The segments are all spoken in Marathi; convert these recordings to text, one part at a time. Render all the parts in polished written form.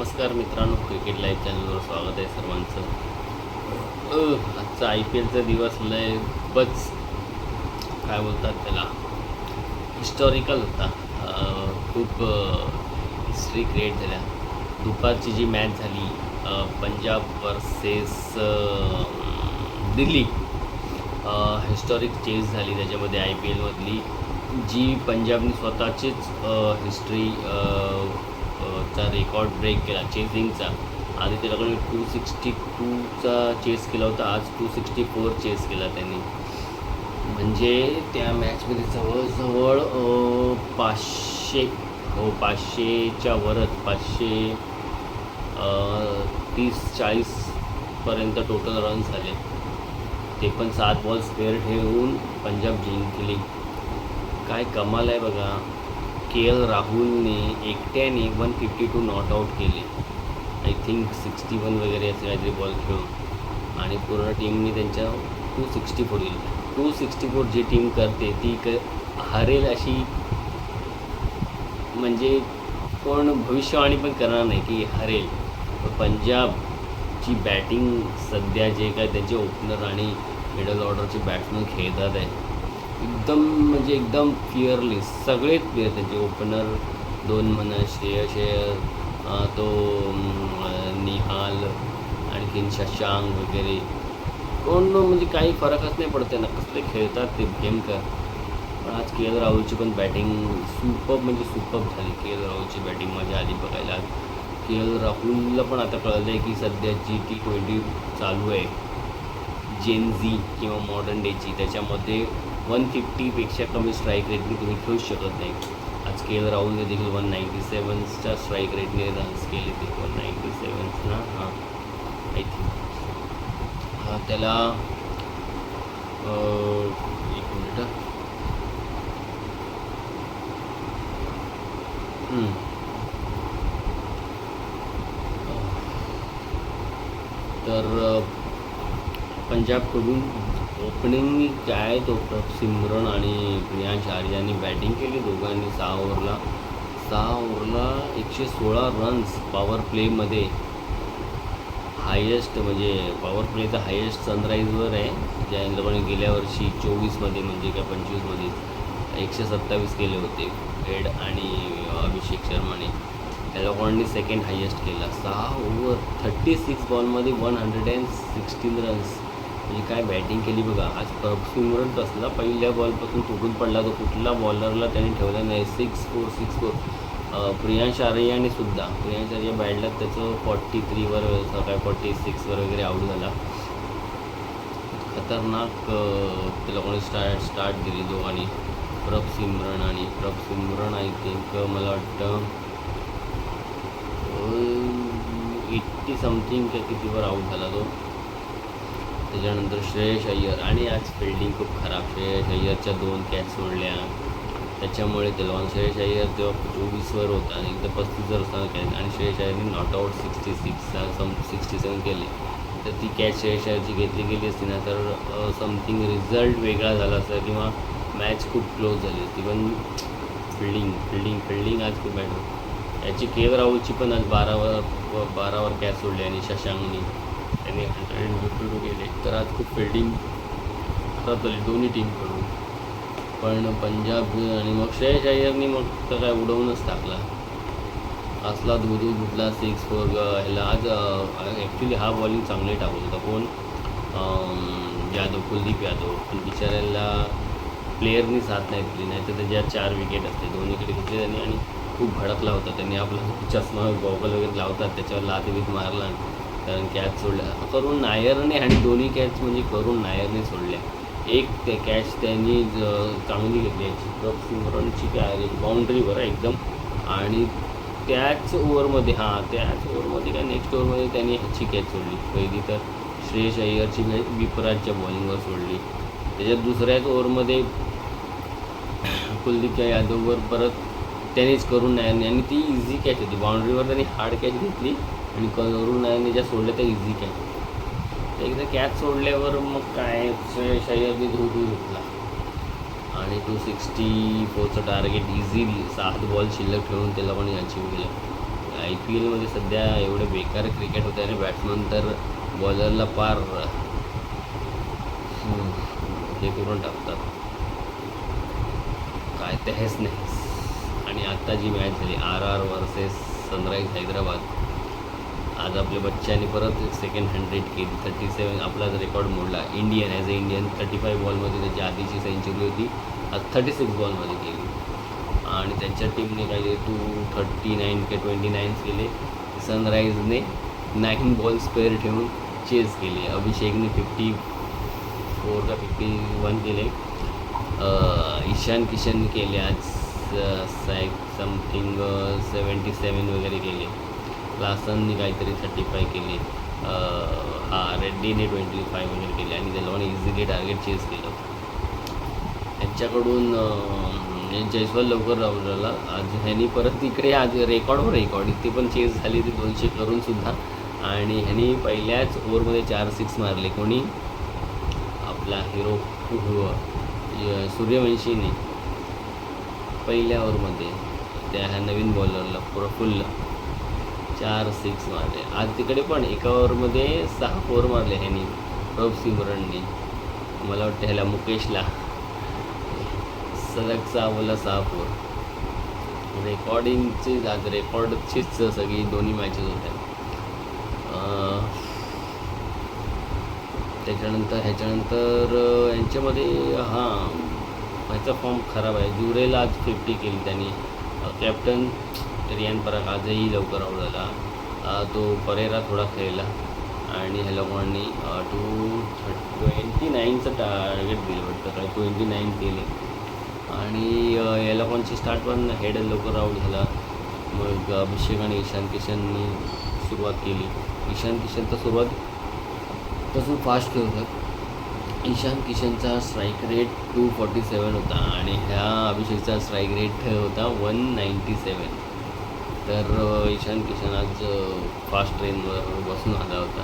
नमस्कार मित्रांनो, क्रिकेट लाईव्ह चॅनलवर स्वागत आहे सर्वांचं. आजचा IPLचा दिवस लय खूपच काय बोलतात त्याला हिस्टॉरिकल होता. खूप हिस्ट्री क्रिएट झाल्या. दुपारची जी मॅच झाली Punjab versus Delhi, historic chase झाली त्याच्यामध्ये IPLमधली, जी पंजाबनी स्वतःचीच हिस्ट्री चा रेकॉर्ड ब्रेक केला चेसिंगचा. आधी त्याच्याकडे 262चा चेस केला होता, आज 264 चेस केला त्यांनी. म्हणजे त्या मॅचमध्ये जवळजवळ 500च्या वरच 530-40 पर्यंत टोटल रन्स झाले. ते पण 7 बॉल स्क्वेअर ठेवून पंजाब जिंकली. काय कमाल आहे बघा. KL राहुलने एकट्याने 152 नॉट आऊट केले. आय थिंक 61 वगैरे असे काहीतरी बॉल खेळून, आणि पूर्ण टीमने त्यांच्या 264 दिली. 264 जी टीम करते ती हरेल अशी म्हणजे कोण भविष्यवाणी पण करणार नाही की हरेल. पंजाबची बॅटिंग सध्या जे काय त्यांचे ओपनर आणि मिडल ऑर्डरचे बॅट्समन खेळतात आहे एकदम फिअरलेस. सगळेच प्लेयर त्यांचे ओपनर, 2 म्हणा श्रेयस अय्यर, तो निहाल, आणखीन शशांक वगैरे कोण म्हणजे काही फरकच नाही पडते ना, कसले खेळतात ते भयंकर. पण आज KL राहुलची पण बॅटिंग सुपर्ब म्हणजे सुपर्ब झाली. KL राहुलची बॅटिंग मजा आली बघायला. KL राहुलला पण आता कळलं आहे की सध्या जी T20 चालू आहे जेन-झी किंवा मॉडर्न डेची, त्याच्यामध्ये 150पेक्षा कमी स्ट्राईक रेटने तुम्ही खेळू शकत नाही. आज KL राहुलने देखील 197च्या स्ट्राईक रेटने रन्स केले. ते 197 ना, हां आय थिंक. त्याला एक मिनिट. तर पंजाबकडून ओपनिंग काय तो सिमरन आणि प्रियांश आर्यानी बॅटिंग केली. दोघांनी 6 ओव्हरला 116 रन्स पॉवर प्लेमध्ये. हायेस्ट म्हणजे पॉवर प्लेचा हायेस्ट सनराईजवर आहे, ज्या लोकांनी गेल्या वर्षी 24मध्ये म्हणजे काय 25मध्ये 127 केले होते हेड आणि अभिषेक शर्माने. त्या लोकांनी सेकंड हायेस्ट केला. 6 ओव्हर 36 बॉलमध्ये 116 रन्स. म्हणजे काय बॅटिंग केली बघा. आज सिमरन कसला पहिल्या बॉलपासून तुटून पडला, तो कुठला बॉलरला त्यांनी ठेवला नाही. 6-4. प्रियांश आर्याने सुद्धा, प्रियांश आर्या बॅटला त्याचं 43वर काय 46वर वगैरे आऊट झाला. खतरनाक त्याला कोणी स्टार्ट दिली दोघांनी, प्रभ सिमरन आय थिंक मला वाटतं 80 समथिंग का कितीवर आऊट झाला तो. त्याच्यानंतर श्रेयस अय्यर, आणि आज फिल्डिंग खूप खराब. श्रेयस अय्यरच्या 2 कॅच सोडल्या, त्याच्यामुळे त्याला श्रेयस अय्यर तेव्हा 24वर होता, एकदा 35वर असताना कॅच, आणि श्रेयस अय्यरने नॉट आऊट 67 केले. तर ती कॅच श्रेयस अय्यरची घेतली गेली असती ना तर समथिंग रिझल्ट वेगळा झाला असता किंवा मॅच खूप क्लोज झाली असती. पण फिल्डिंग आज खूप बॅटर. याची KL राहुलची पण आज 12वर कॅच सोडली, आणि शशांकनी त्यांनी 152 केले. तर आज खूप फिल्डिंग खराब झाली दोन्ही टीमकडून. पण पंजाब आणि मग श्रेयस अय्यरनी मग तर काय उडवूनच टाकला. असला धुदू कुठला 6-4 ह्याला. आज ॲक्च्युली हा बॉलिंग चांगले टाकत होता कोण, कुलदीप यादव. पण बिचाऱ्याला प्लेयरनी साथ नाही दिली, नाही तर त्याच्या 4 विकेट असते. दोन्हीकडे घेतले त्यांनी, आणि खूप भडकला होता त्यांनी. आपला चष्मा गॉगल वगैरे लावतात त्याच्यावर लाथबीत मारला, कारण कॅच सोडल्या करून नायरने, आणि दोन्ही कॅच म्हणजे करून नायरने सोडल्या. एक ते कॅच त्यांनी चांगली घेतली याची प्रभ सिमरनची काय बाउंड्रीवर एकदम, आणि त्याच ओव्हरमध्ये काय नेक्स्ट ओव्हरमध्ये त्यांनी ह्याची कॅच सोडली पहिली, तर श्रेयस अय्यरची विपराजच्या बॉलिंगवर सोडली. त्याच्यात दुसऱ्याच ओव्हरमध्ये कुलदीप यादववर परत त्यानेच करून नायरने, आणि ती इझी कॅच होती. बाउंड्रीवर त्यांनी हार्ड कॅच घेतली, आणि करून नायरने ज्या सोडल्या त्या इझी कॅच. एकदा कॅच सोडल्यावर मग काय श्रेयस अय्यरने धू घेतला, आणि 264चं टार्गेट इझिली 7 बॉल शिल्लक ठेवून त्याला पण अचीव केलं. IPLमध्ये सध्या एवढे बेकार क्रिकेट होत आहे ना, बॅट्समन तर बॉलरला पार हे करून टाकतात, काय तेच नाही. आणि आत्ता जी मॅच झाली RR वर्सेस सनराईज हैदराबाद, आज आपल्या बच्च्याने परत सेकंड 100 केली. 37 आपला रेकॉर्ड मोडला इंडियन ॲज अ इंडियन. 35 बॉलमध्ये त्याची आधीची सेंचुरी होती, आज 36 बॉलमध्ये केली. आणि त्यांच्या टीमने काही 239 के 29 केले. सनराईजने 9 बॉल स्पेअर ठेवून चेस केली. अभिषेकने 54 का 51 केले. ईशान किशनने केले आज समथिंग 77 वगैरे केले. लासनने काहीतरी 35 केले. रेड्डीने 25 वगैरे केले आणि त्या लोकांनी इझिली टार्गेट चेस केलं. त्यांच्याकडून जयस्वाल लवकर राहुलला आज ह्यांनी परत इकडे आज रेकॉर्ड इथे पण चेस झाली ती 200 करूनसुद्धा. आणि ह्यांनी पहिल्याच ओव्हरमध्ये 4 6 मारले. कोणी आपला हिरो सूर्यवंशीने पहिल्या ओव्हरमध्ये त्या ह्या नवीन बॉलरला प्रफुल्ल 4 6 मारले. आज तिकडे पण एका ओव्हरमध्ये 6 4 मारले ह्यांनी. प्रभ सिमरनने, मला वाटतं ह्याला मुकेशला सलग 6 बोला 6 4. रेकॉर्डचीच सगळी दोन्ही मॅचेस होत्या. ह्याच्यानंतर यांच्यामध्ये ह्याचा फॉर्म खराब आहे. जुरेला आज 50 केली त्यांनी. कॅप्टन रियान पराग आजही लवकर आऊट झाला. तो परेरा थोडा खेळला आणि ह्या लोकांनी 229चं टार्गेट दिलं वाटतं, काय 29 केले. आणि या लोकांची स्टार्ट पण हेड लवकर आऊट झाला. मग अभिषेक आणि ईशान किशननी सुरुवात केली. ईशान किशन तर सुरुवातपासून फास्ट खेळतात. ईशान किशनचा स्ट्राईक रेट 247 होता आणि ह्या अभिषेकचा स्ट्राईक रेट होता 197. तर ईशान किशन आज फास्ट ट्रेनवर बसून आला होता.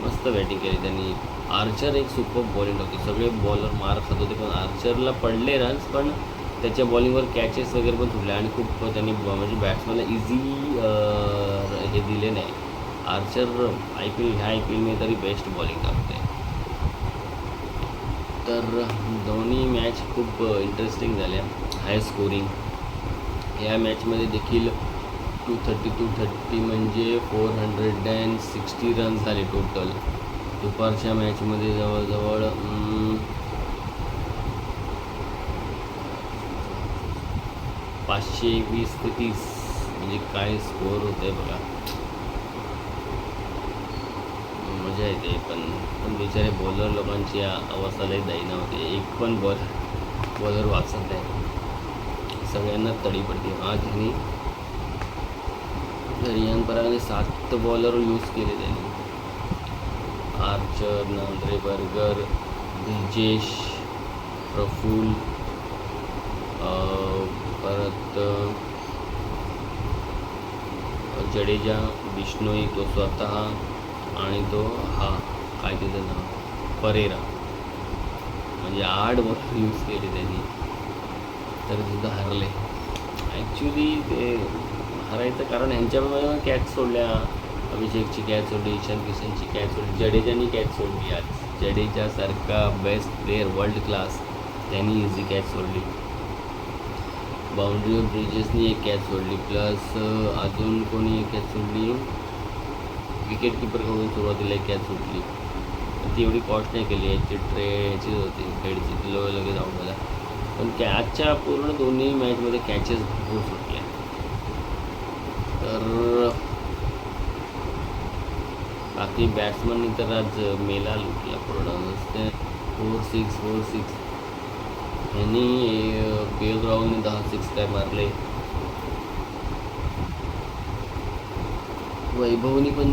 मस्त बॅटिंग केली त्यांनी. आर्चर एक सुपर बॉलिंग होती. सगळे बॉलर मार खात होते पण आर्चरला पडले रन्स, पण त्याच्या बॉलिंगवर कॅचेस वगैरे पण सुटले आणि खूप त्यांनी म्हणजे बॅट्समॅनला इझी हे दिले नाही. आर्चर ह्या IPLमध्ये तरी बेस्ट बॉलिंग टाकते. तर दोन्ही मॅच खूप इंटरेस्टिंग झाल्या, हाय स्कोरिंग. या मॅचमध्ये देखील 230 म्हणजे 460 रन्स झाले टोटल. दुपारच्या मॅचमध्ये जवळजवळ 520 ते 30 म्हणजे काय स्कोअर होते बघा. मजा येते. पण बिचारे बॉलर लोकांची अवस्था लई दैना होते. एक पण बॉलर वाचत नाही, सगळ्यांना तडी पडते. आज ह्यांनी रियान परागने 7 बॉलर यूज केले त्यांनी. Archer, Nandre Burger, Brijesh, Praful, परत जडेजा, बिश्नोई तो स्वतः आणि तो काय त्याचं नाव परेरा, म्हणजे 8 बॉलर यूज केले त्यांनी, तरीसुद्धा हरले. ॲक्च्युली ते हरायचं कारण ह्यांच्यामुळे कॅच सोडल्या. अभिषेकची कॅच सोडली, ईशान किशनची कॅच सोडली, जडेजानी कॅच सोडली. आज जडेजासारखा बेस्ट प्लेयर वर्ल्ड क्लास त्यांनी इझी कॅच सोडली. बाउंड्रीवर ब्रिजेसनी एक कॅच सोडली, प्लस अजून कोणी एक कॅच सोडली, विकेट किपरकडून सुरुवातीला एक कॅच सुटली. ती एवढी कॉस्ट नाही केली. याची याचीच होती हेडची, ती लगेच आऊट झाला. पण कॅचच्या पूर्ण दोन्ही मॅचमध्ये कॅचेस भरपूर सुटल्या. तर बाकी बॅट्समननी तर आज मेला लुटला पूर्ण. नुसते 4-6 ह्यांनी KL राहुलने 10 6 काय मारले. वैभवनी पण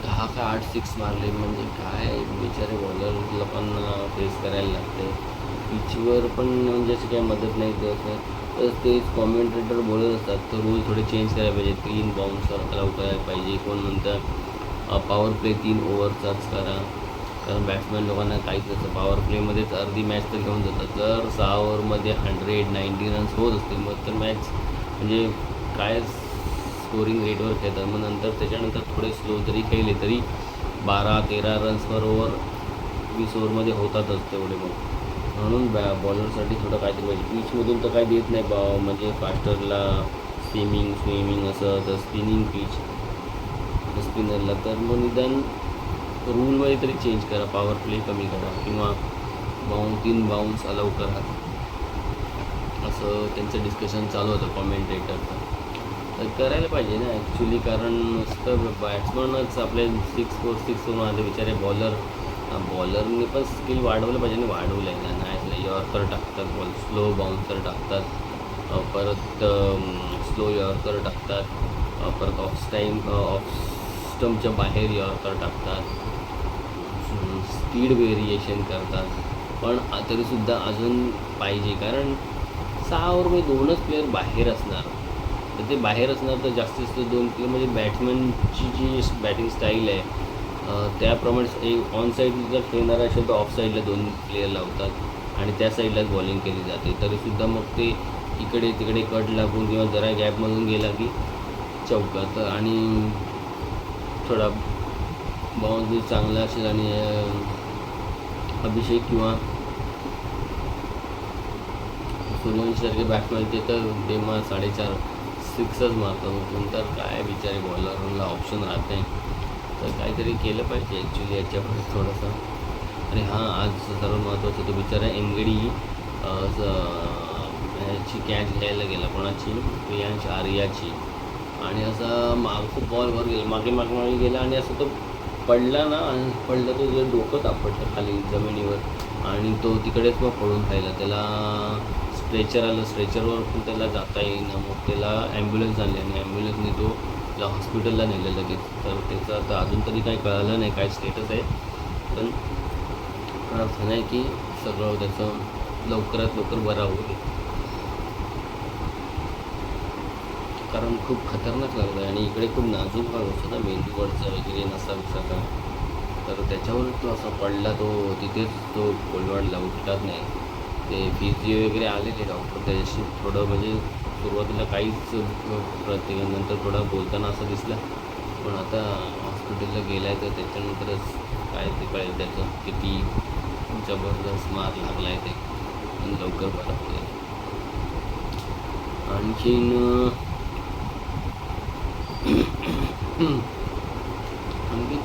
10 का 8 6 मारले. म्हणजे काय बिचारे बॉलर लोकांना फेस करायला लागते. पिचवर पण म्हणजे अशी काही मदत नाही देत. तर तेच कॉमेंटेटर बोलत असतात, तर रूल थोडे चेंज करायला पाहिजे. 3 बाउन्सर अलाउ करायला पाहिजे. कोण म्हणतं पॉवर प्ले 3 ओव्हरचाच करा, कारण बॅट्समॅन लोकांना काहीच नसतं. पॉवर प्लेमध्येच अर्धी मॅच तर घेऊन जातात. जर 6 ओव्हरमध्ये 190 रन्स होत असतील मग तर मॅच म्हणजे काय स्कोरिंग रेटवर खेळतात. मग नंतर त्याच्यानंतर थोडे स्लो जरी खेळले तरी 12-13 रन्स बरोबर 20 ओव्हरमध्ये होतातच तेवढे. मग म्हणून बॉलरसाठी थोडं काहीतरी पाहिजे. पिचमधून तर काही देत नाही म्हणजे फास्टरला स्विमिंग असं तर स्पिनिंग पिच स्पिनरला. तर मग निदान रूलमध्ये तरी चेंज करा, पॉवर प्ले कमी करा किंवा 3 बाउन्स अलाउ करा, असं त्यांचं डिस्कशन चालू होतं कॉमेंटेटरचं. तर करायला पाहिजे ना ॲक्च्युली, कारण नुसतं बॅट्समनच आपले 6 आले बिचारे. बॉलरने पण स्किल वाढवलं पाहिजे आणि वाढवलं आहे. नाही यॉर्कर टाकतात, बॉल स्लो बाउन्सर टाकतात, परत स्लो यॉर्कर टाकतात, परत ऑफ स्टम्पच्या बाहेर यॉर्कर टाकतात, स्पीड व्हेरिएशन करतात. पण तरीसुद्धा अजून पाहिजे, कारण 6 ओव्हरमध्ये 2च प्लेयर बाहेर असणार. तर ते बाहेर असणार तर जास्तीत जास्त 2 प्लेयर म्हणजे बॅट्समनची जी बॅटिंग स्टाईल आहे त्याप्रमाणे ऑन साईड जर खेळणारा असेल तर ऑफ साईडला 2 प्लेयर लावतात आणि त्या साईडलाच बॉलिंग केली जाते. तरीसुद्धा मग ते इकडे तिकडे कट लागून किंवा जरा गॅपमधून गेला की चौकात. आणि थोडा बाउन्स चांगला असेल आणि अभिषेक किंवा सूर्यवंशीसारखे बॅट्समॅन ते तर तेव्हा 4.5-6च मारतात. नंतर काय बिचारे बॉलरला ऑप्शन राहत नाही. तर काहीतरी केलं पाहिजे ॲक्च्युली याच्यावर थोडंसं. आणि हां, आज सर्वात महत्त्वाचं तो बिचारा एंगडी ह्याची कॅच घ्यायला गेला, कोणाची, प्रियांश आर्याची. आणि असा खूप बॉलवर गेला, मागे गेला आणि असं तो पडला ना, आणि पडला तो जर डोकं आपटलं खाली जमिनीवर आणि तो तिकडेच मग पडून राहिला. त्याला स्ट्रेचर आलं, स्ट्रेचरवर पण त्याला जाता येईना. मग त्याला ॲम्ब्युलन्स आणली आणि ॲम्ब्युलन्सने तो त्याला हॉस्पिटलला नेलं लगेच. तर त्याचं आता अजून तरी काही कळालं नाही काय स्टेटस आहे, पण प्रार्थना आहे की सगळं त्याचं लवकरात लवकर बरा होईल, कारण खूप खतरनाक लागलं आहे. आणि इकडे खूप नाजूक भाग असतो ना मेंदूवरचा वगैरे, नसा विसाचा. तर त्याच्यावर तो असा पडला, तो तिथेच तो कोलवाडला, उठतात नाही. ते फिजिओ वगैरे आलेले डॉक्टर, त्याच्याशी थोडं म्हणजे सुरुवातीला काहीच नंतर थोडा बोलताना असं दिसला, पण आता हॉस्पिटलला गेला आहे तर त्याच्यानंतरच काय ते कळेल त्याचं किती जबरदस्त मार लागला आहे ते, आणि लवकर बरा होईल. आणखीन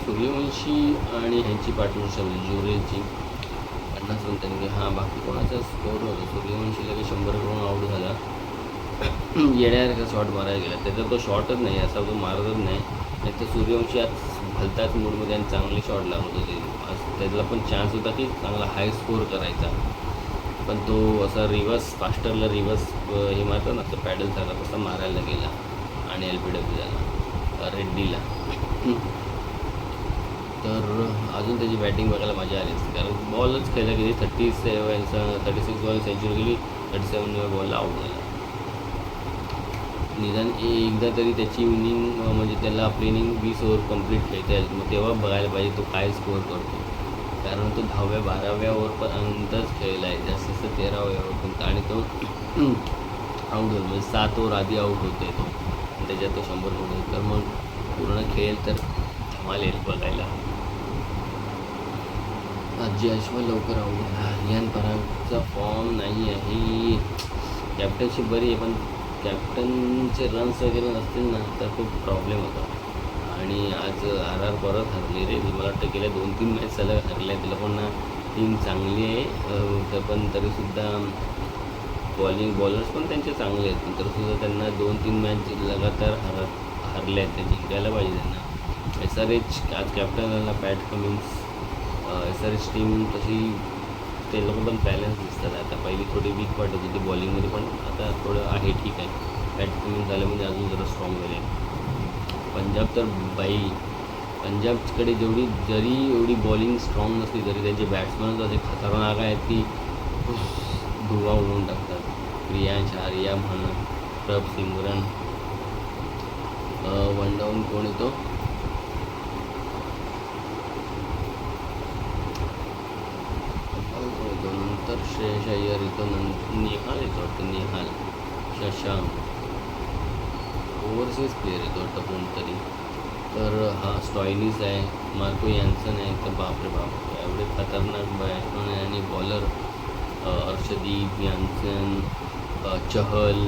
सूर्यवंशी आणि ह्यांची पार्टनरशिप ज्युरेलची 50 रन त्यांनी. हां, बाकी कोणाचा स्कोर नव्हता. सूर्यवंशी लगेच 100 करून आऊट झाला. येण्यासारखा शॉट मारायला गेला, त्याचा तो शॉटच नाही, असा तो मारतच नाही. नाही तर सूर्यवंशी आज भलताच मूडमध्ये आणि चांगले शॉट लागत होते. आज त्याला पण चान्स होता की चांगला हाय स्कोर करायचा, पण तो असा रिव्हर्स फास्टरला रिव्हर्स हे मारतात ना, असं पॅडल झाला तसा मारायला गेला आणि LPW झाला रेड्डीला. तर अजून त्याची बॅटिंग बघायला मजा आली असते, कारण बॉलच खेळला गेली. 36 बॉल सेंचुरी गेली, 37 बॉलला आऊट झाला. निदान एकदा तरी त्याची इनिंग म्हणजे त्याला आपली इनिंग 20 ओव्हर कंप्लीट खेळता येईल, मग तेव्हा बघायला पाहिजे तो काय स्कोअर करतो. कारण तो 10व्या-12व्या ओव्हरपर्यंतच खेळला आहे, जास्तीत जास्त 13व्या ओव्हरपर्यंत, आणि तो आऊट होतो म्हणजे 7 ओव्हर आधी आऊट होतो तो, आणि त्याच्यात तो 100 होतो. तर मग पूर्ण खेळ तर धमाल येईल बघायला. आजी अश्वा लवकर आऊट झाला. रियान परागचा फॉर्म नाही आहे. कॅप्टनशिप बरी आहे, पण कॅप्टनचे रन्स वगैरे नसतील ना तर खूप प्रॉब्लेम होता. आणि आज RR परत हरले रे. मला वाटतं गेल्या 2-3 मॅच सलग हरल्या. तिला पण ना टीम चांगली आहे, पण तरीसुद्धा बॉलर्स पण त्यांचे चांगले आहेत, पण तरीसुद्धा त्यांना 2-3 मॅच लगातार हरले आहेत. ते जिंकायला पाहिजे त्यांना. SRH आज कॅप्टन झाला पॅट कमिन्स. SRH टीम तशी ते लोक पण बॅलन्स दिसतात. आता पहिली थोडी वीक वाटत होती बॉलिंगमध्ये, पण आता थोडं आहे ठीक आहे. बॅट कमिन्स झालं म्हणजे अजून जरा स्ट्रॉंग झाले. पंजाब तर पंजाबकडे जरी एवढी बॉलिंग स्ट्रॉंग नसली तरी त्यांचे बॅट्समनच असे खतरनाक आहेत की धुवा उडवून टाकतात. प्रियांश आर्या म्हणा, प्रभ सिमरन. वन डाऊन कोण येतो, नंतर श्रेयस अय्यर येतो, निहाल येतो वाटतं, निहाल, शशांक. ओव्हरसीज प्लेअर आहे तो वाटतं कोणतरी. तर हा स्टॉयनिस आहे, मार्को यान्सन आहे. तर बापरे बाप, एवढे खतरनाक बॅट्समन आहे. आणि बॉलर हर्षदीप, यान्सन, चहल.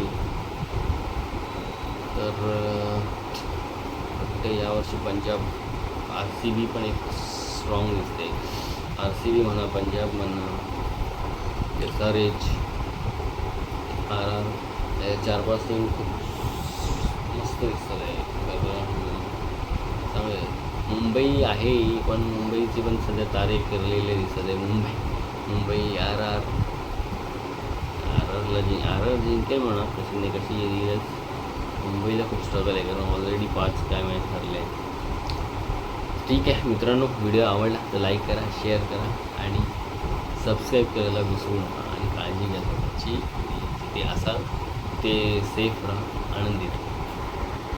तर वाटतं यावर्षी पंजाब RCB पण एक स्ट्रॉंग दिसते. RCB म्हणा, पंजाब म्हणा, SRH, RR, हे 4-5 टीम खूप मस्त दिसतात आहे. चांगले. मुंबई आहे, पण मुंबईचे पण सध्या तारे फिरलेले दिसत आहे. मुंबई RR जिंकेल म्हणा, कशी नाही कशी येईलच. मुंबईला खूप स्ट्रगल आहे, कारण ऑलरेडी 5 काय मॅच हरले आहेत. ठीक आहे मित्रांनो, व्हिडिओ आवडला तर लाईक करा, शेअर करा आणि सबस्क्राईब करायला विसरू नका. आणि काळजी घ्या स्वतःची. जिथे असाल ते सेफ राहा, आनंदी राहा.